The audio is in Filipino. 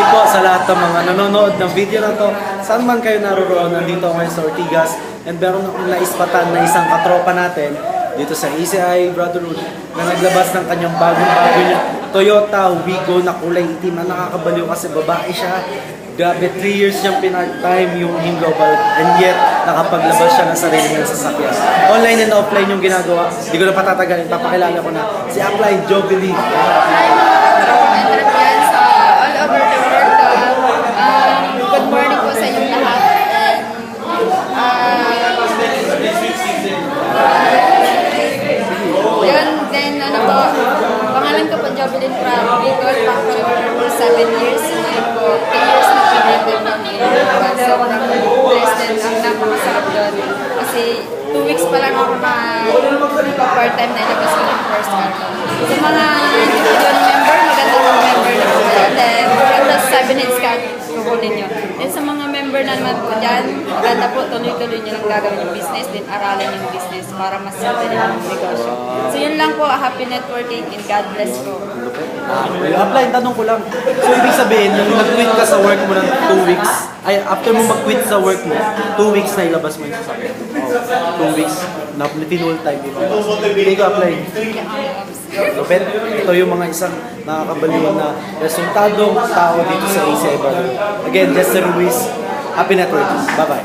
po sa lahat ng mga nanonood ng video na to. Saan man kayo naroroon, nandito ako ngayon sa Ortigas. And meron akong naispatan na isang katropa natin dito sa ECI Brotherhood na naglabas ng kanyang bagong-bago niya Toyota Wigo na kulay itim na nakakabaliw kasi babae siya. Grabe, 3 years niyang pinag-time yung Global and yet nakapaglabas siya ng sarili niyang sasakyan. Online and offline yung ginagawa. Hindi ko na patatagalin, papakilala ko na si Upline Jovelyn. Hi mga katropa sa all over the world. Good morning po sa inyong lahat. Yun, then ano po, pangalan ko po Jovelyn from Bicol, Pampanga for 7 years. Ngayon po, 2 years na pinagdip ng Ilocos. Sobrang blessed and ang napakasarap doon. Kasi 2 weeks pa lang ako na part-time na ilabas ko yung first car ko. Sa mga individual member, magandang member na po yan. Then, maganda 7 hits card kukunin nyo. Then sa mga member na naman po dyan, maganda po, tuloy-tuloy nyo lang gagawin yung business, then aralin yung business para mas simple yung negosyo. So yun lang po, happy networking and God bless po. Upline, tanong ko lang. So ibig sabihin, yung nag-quit ka sa work mo ng 2 weeks, ay after mo mag-quit sa work mo, 2 weeks na ilabas mo yung sasakyan. 2 weeks na full time. Hindi ko apply. Lupet, ito yung mga isang nakakabaliwan na resultadong tao dito sa ACI Brother. Again, Jester Ruiz, happy networking. Bye-bye.